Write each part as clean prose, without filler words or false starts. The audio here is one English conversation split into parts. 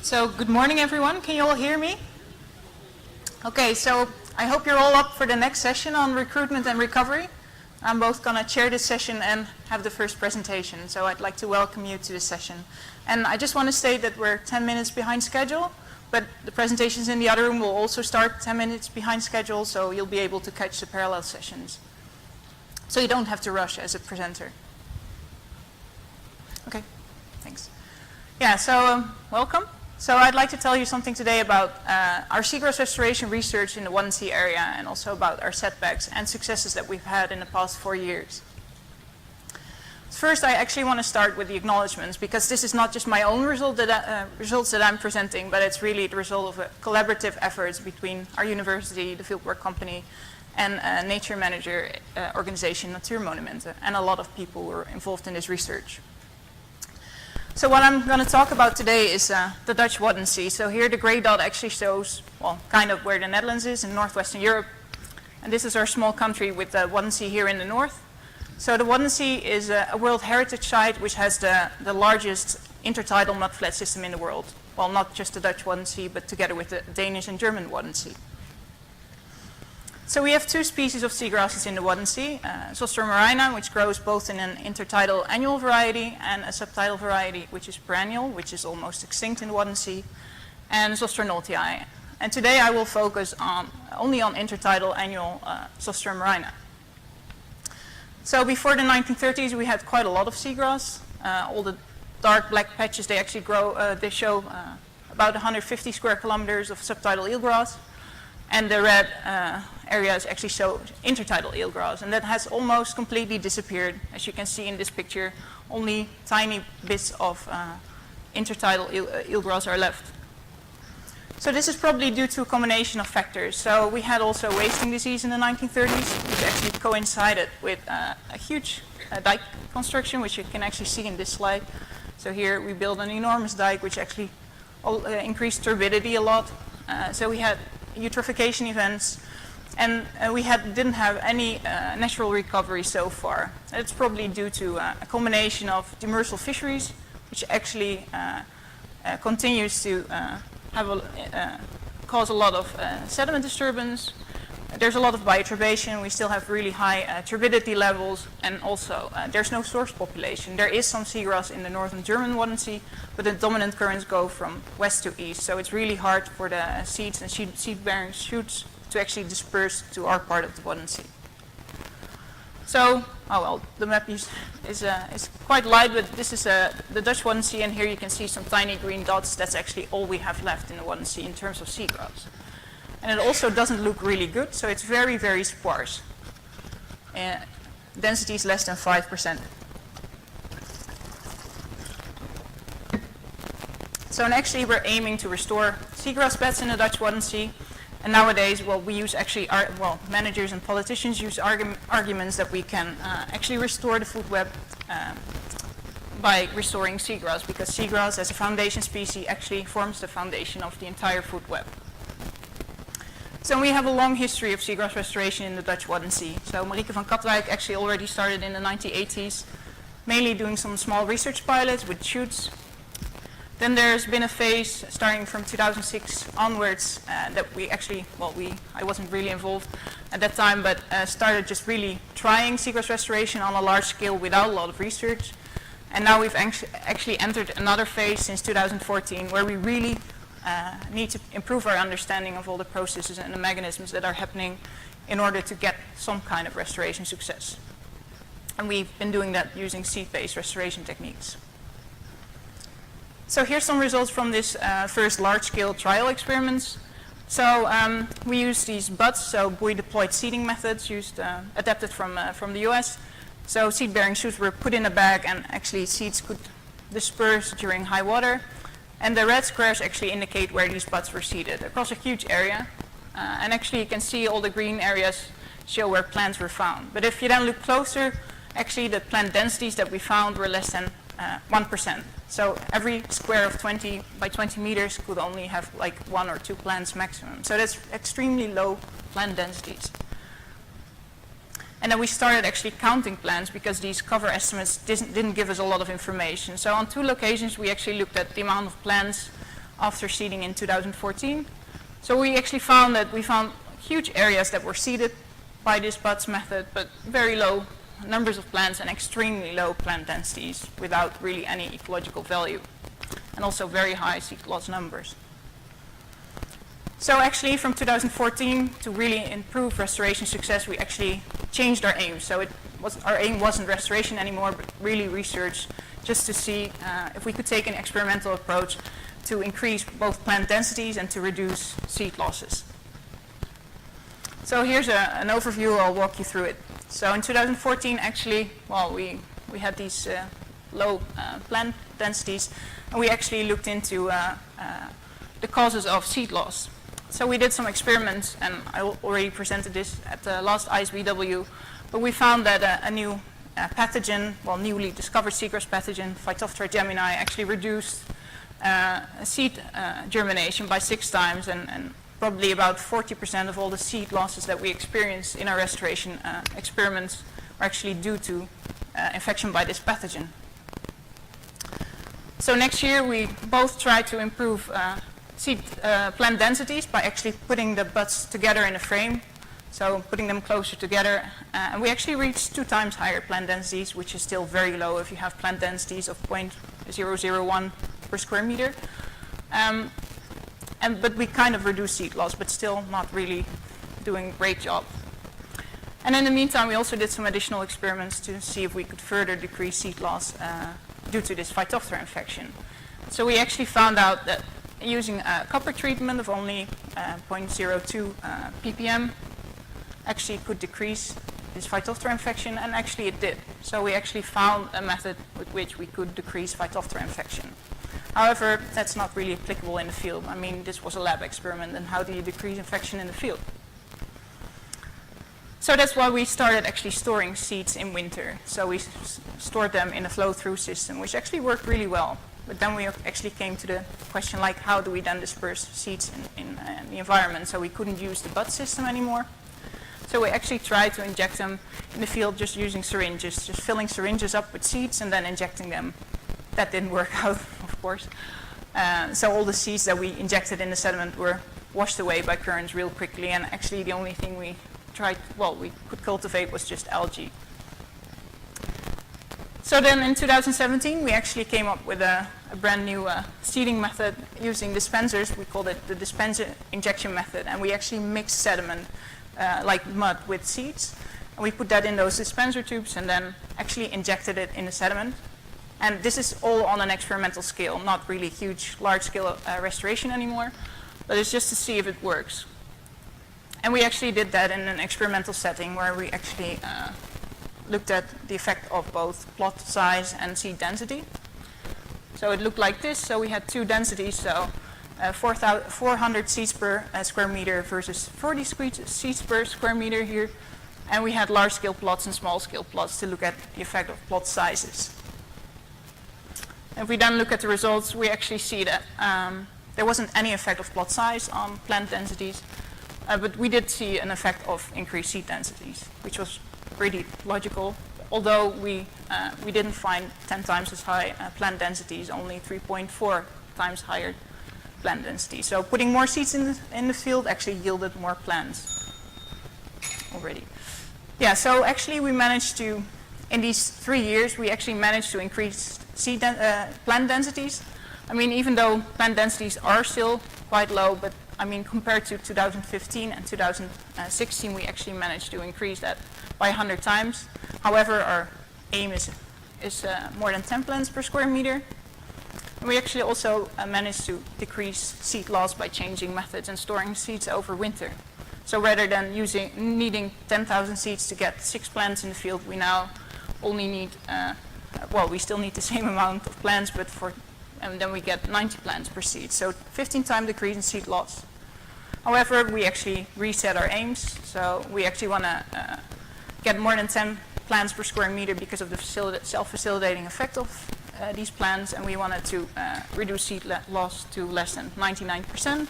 So good morning everyone, can you all hear me? Okay, so I hope you're all up for the next session on recruitment and recovery. I'm both going to chair this session and have the first presentation, so I'd like to welcome you to this session. And I just want to state that we're 10 minutes behind schedule, but the presentations in the other room will also start 10 minutes behind schedule, so you'll be able to catch the parallel sessions. So you don't have to rush as a presenter. Okay, thanks. Yeah, so welcome. So I'd like to tell you something today about our seagrass restoration research in the Wadden Sea area, and also about our setbacks and successes that we've had in the past 4 years. First, I actually want to start with the acknowledgements, because this is not just my own results that I'm presenting, but it's really the result of a collaborative efforts between our university, the fieldwork company, and a nature manager organization, Natuurmonumenten, and a lot of people who are involved in this research. So what I'm going to talk about today is the Dutch Wadden Sea. So here the gray dot actually shows, well, kind of where the Netherlands is in northwestern Europe. And this is our small country with the Wadden Sea here in the north. So the Wadden Sea is a World Heritage Site which has the largest intertidal mudflat system in the world. Well, not just the Dutch Wadden Sea, but together with the Danish and German Wadden Sea. So we have two species of seagrasses in the Wadden Sea, Zostera marina, which grows both in an intertidal annual variety and a subtidal variety, which is perennial, which is almost extinct in the Wadden Sea, and Zostera noltii. And today I will focus only on intertidal annual Zostera marina. So before the 1930s, we had quite a lot of seagrass. All the dark black patches, they actually grow, they show about 150 square kilometers of subtidal eelgrass. And the red areas actually show intertidal eelgrass, and that has almost completely disappeared. As you can see in this picture, only tiny bits of intertidal eelgrass are left. So this is probably due to a combination of factors. So we had also wasting disease in the 1930s, which actually coincided with a huge dike construction, which you can actually see in this slide. So here we built an enormous dike, which actually increased turbidity a lot. So we had eutrophication events, and we didn't have any natural recovery so far. It's probably due to a combination of demersal fisheries, which actually continues to cause a lot of sediment disturbance. There's a lot of bioturbation. We still have really high turbidity levels, and also there's no source population. There is some seagrass in the northern German Wadden Sea, but the dominant currents go from west to east, so it's really hard for the seeds and seed-bearing shoots to actually disperse to our part of the Wadden Sea. So, oh well, the map is quite light, but this is the Dutch Wadden Sea, and here you can see some tiny green dots. That's actually all we have left in the Wadden Sea in terms of seagrass. And it also doesn't look really good, so it's very, very sparse. Density is less than 5%. So and actually we're aiming to restore seagrass beds in the Dutch Wadden Sea. And nowadays, well, we use actually, managers and politicians use arguments that we can actually restore the food web by restoring seagrass, because seagrass as a foundation species actually forms the foundation of the entire food web. So we have a long history of seagrass restoration in the Dutch Wadden Sea. So Marieke van Katwijk actually already started in the 1980s, mainly doing some small research pilots with shoots. Then there's been a phase starting from 2006 onwards that we actually, well, I wasn't really involved at that time, but started just really trying seagrass restoration on a large scale without a lot of research. And now we've actually entered another phase since 2014 where we really need to improve our understanding of all the processes and the mechanisms that are happening in order to get some kind of restoration success. And we've been doing that using seed-based restoration techniques. So here's some results from this first large-scale trial experiments. So we used these buds, so buoy-deployed seeding methods adapted from the US. So seed-bearing shoots were put in a bag, and actually seeds could disperse during high water. And the red squares actually indicate where these buds were seeded across a huge area. And actually you can see all the green areas show where plants were found. But if you then look closer, actually the plant densities that we found were less than 1%. So every square of 20 by 20 meters could only have like 1 or 2 plants maximum. So that's extremely low plant densities. And then we started actually counting plants because these cover estimates didn't give us a lot of information. So on 2 locations we actually looked at the amount of plants after seeding in 2014. So we actually found huge areas that were seeded by this buds method, but very low numbers of plants and extremely low plant densities without really any ecological value, and also very high seed loss numbers. So actually from 2014 to really improve restoration success, we actually changed our aim. So our aim wasn't restoration anymore, but really research, just to see if we could take an experimental approach to increase both plant densities and to reduce seed losses. So here's an overview. I'll walk you through it. So in 2014, actually, well, we had these low plant densities, and we actually looked into the causes of seed loss. So we did some experiments, and I already presented this at the last ISBW, but we found that a new pathogen, well, newly discovered seagrass pathogen, Phytophthora gemini, actually reduced seed germination by 6 times, and probably about 40% of all the seed losses that we experienced in our restoration experiments are actually due to infection by this pathogen. So next year we both tried to improve seed plant densities by actually putting the buds together in a frame, so putting them closer together, and we actually reached 2 times higher plant densities, which is still very low if you have plant densities of 0.001 per square meter. But we kind of reduced seed loss, but still not really doing a great job. And in the meantime, we also did some additional experiments to see if we could further decrease seed loss due to this Phytophthora infection. So we actually found out that using a copper treatment of only 0.02 ppm actually could decrease this Phytophthora infection, and actually it did. So we actually found a method with which we could decrease Phytophthora infection. However, that's not really applicable in the field. I mean, this was a lab experiment, and how do you decrease infection in the field? So that's why we started actually storing seeds in winter. So we stored them in a flow-through system, which actually worked really well. But then we actually came to the question, like, how do we then disperse seeds in the environment? So we couldn't use the bud system anymore. So we actually tried to inject them in the field just using syringes, just filling syringes up with seeds and then injecting them. That didn't work out, of course. So all the seeds that we injected in the sediment were washed away by currents real quickly, and actually the only thing we could cultivate was just algae. So then in 2017, we actually came up with a brand new seeding method using dispensers. We called it the dispenser injection method, and we actually mixed sediment like mud with seeds. And we put that in those dispenser tubes and then actually injected it in the sediment. And this is all on an experimental scale, not really huge, large-scale restoration anymore, but it's just to see if it works. And we actually did that in an experimental setting where we actually looked at the effect of both plot size and seed density. So it looked like this. So we had 2 densities, so 400 seeds per square meter versus 40 seeds per square meter here. And we had large-scale plots and small-scale plots to look at the effect of plot sizes. If we then look at the results, we actually see that there wasn't any effect of plot size on plant densities, but we did see an effect of increased seed densities, which was pretty logical, although we didn't find 10 times as high plant densities, only 3.4 times higher plant density. So putting more seeds in the field actually yielded more plants already. Yeah, so actually we managed to, in these 3 years, we actually managed to increase plant densities. I mean, even though plant densities are still quite low, but I mean, compared to 2015 and 2016, we actually managed to increase that by 100 times. However, our aim is more than 10 plants per square meter. And we actually also managed to decrease seed loss by changing methods and storing seeds over winter. So rather than needing 10,000 seeds to get 6 plants in the field, we now only need we still need the same amount of plants, but and then we get 90 plants per seed. So 15 times decrease in seed loss. However, we actually reset our aims. So we actually want to get more than 10 plants per square meter because of the self-facilitating effect of these plants, and we wanted to reduce seed loss to less than 99%.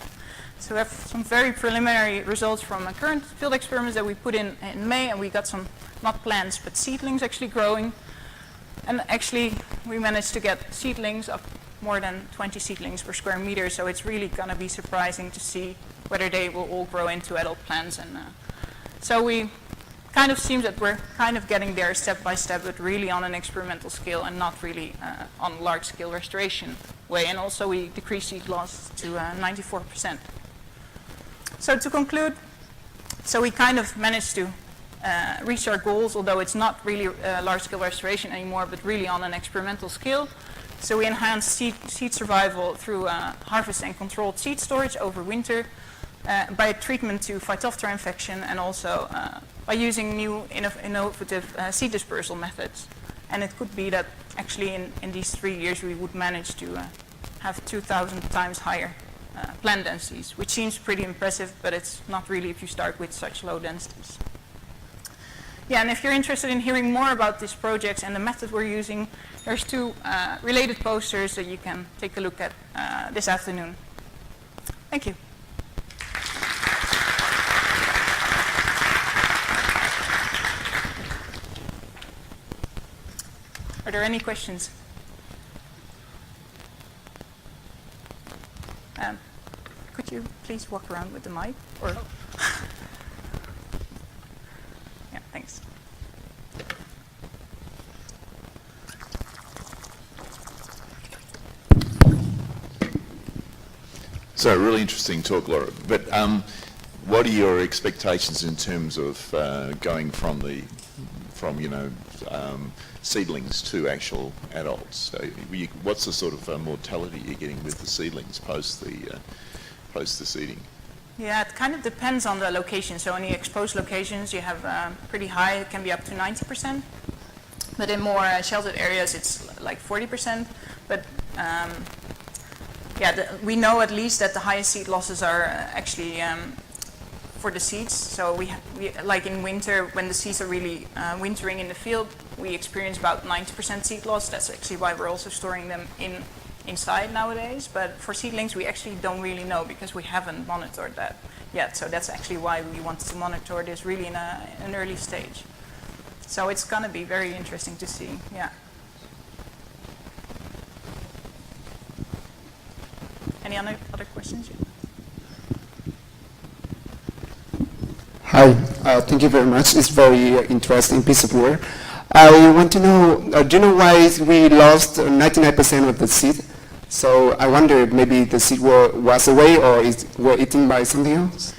So we have some very preliminary results from a current field experiments that we put in May, and we got some, not plants, but seedlings actually growing. And actually, we managed to get seedlings up more than 20 seedlings per square meter, so it's really going to be surprising to see whether they will all grow into adult plants. And so we kind of seems that we're kind of getting there step by step, but really on an experimental scale and not really on large-scale restoration way. And also we decrease seed loss to 94%. So to conclude, so we kind of managed to reach our goals, although it's not really large-scale restoration anymore, but really on an experimental scale. So we enhance seed survival through harvest and controlled seed storage over winter, by treatment to Phytophthora infection, and also by using new innovative seed dispersal methods. And it could be that actually in these 3 years we would manage to have 2,000 times higher plant densities, which seems pretty impressive, but it's not really if you start with such low densities. Yeah, and if you're interested in hearing more about these projects and the method we're using, there's 2 related posters that you can take a look at this afternoon. Thank you. Are there any questions? Could you please walk around with the mic? Or yeah, thanks. So, really interesting talk, Laura. But what are your expectations in terms of going from seedlings to actual adults? So what's the sort of mortality you're getting with the seedlings post the seeding? Yeah, it kind of depends on the location. So in the exposed locations, you have pretty high, it can be up to 90%. But in more sheltered areas, it's like 40%. But we know at least that the highest seed losses are actually for the seeds. So we like in winter, when the seeds are really wintering in the field, we experience about 90% seed loss. That's actually why we're also storing them inside nowadays. But for seedlings, we actually don't really know because we haven't monitored that yet. So that's actually why we wanted to monitor this really in an early stage. So it's going to be very interesting to see. Yeah. Any other questions? Hi, thank you very much. It's very interesting piece of work. I want to know, do you know why we lost 99% of the seed? So I wonder if maybe the seed was away or were eaten by something else?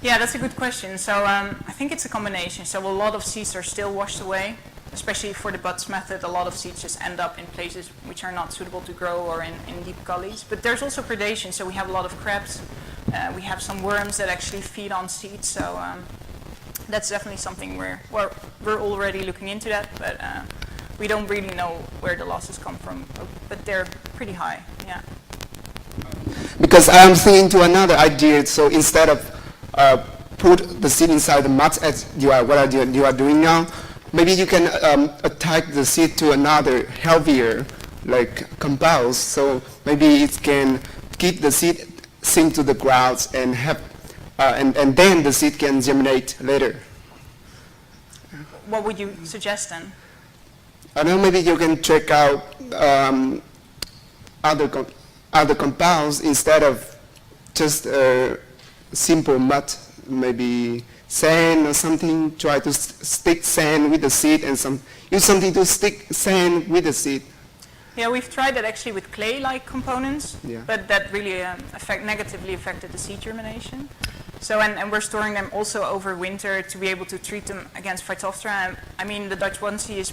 Yeah, that's a good question. So I think it's a combination. So a lot of seeds are still washed away, especially for the buds method. A lot of seeds just end up in places which are not suitable to grow or in deep gullies. But there's also predation. So we have a lot of crabs. We have some worms that actually feed on seeds. So that's definitely something we're already looking into that. But we don't really know where the losses come from. But they're pretty high, yeah. Because I'm thinking to another idea. So instead of put the seed inside the mud as you are doing now, maybe you can attach the seed to another healthier like compounds. So maybe it can keep the seed sink to the ground and have, and then the seed can germinate later. What would you suggest then? I don't know, maybe you can check out other compounds instead of just simple mud, maybe sand or something. Try to stick sand with the seed and use something to stick sand with the seed. Yeah, we've tried that actually with clay-like components, yeah. But that really negatively affected the seed germination. So, and we're storing them also over winter to be able to treat them against Phytophthora. I mean, the Dutch Wadden Sea is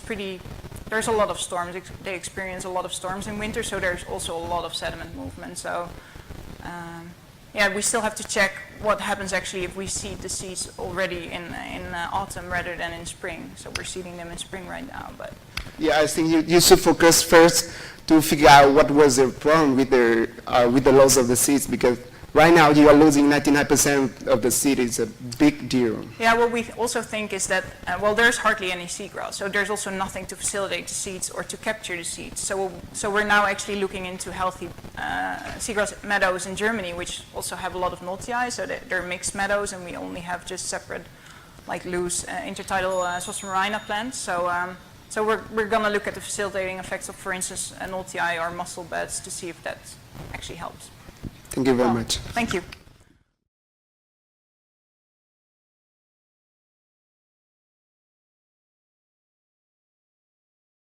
there's a lot of storms. They experience a lot of storms in winter, so there's also a lot of sediment movement. So, yeah, we still have to check what happens actually if we seed the seeds already in autumn rather than in spring. So we're seeding them in spring right now, but. Yeah, I think you should focus first to figure out what was the problem with the loss of the seeds, because right now you are losing 99% of the seed. It's a big deal. Yeah, what we also think is that, well, there's hardly any seagrass, so there's also nothing to facilitate the seeds or to capture the seeds. So we're now actually looking into healthy seagrass meadows in Germany, which also have a lot of multi-eye, so they're mixed meadows, and we only have just separate, like loose intertidal Zostera marina plants. So So we're going to look at the facilitating effects of, for instance, an LTI or mussel beds to see if that actually helps. Thank you very much. Thank you.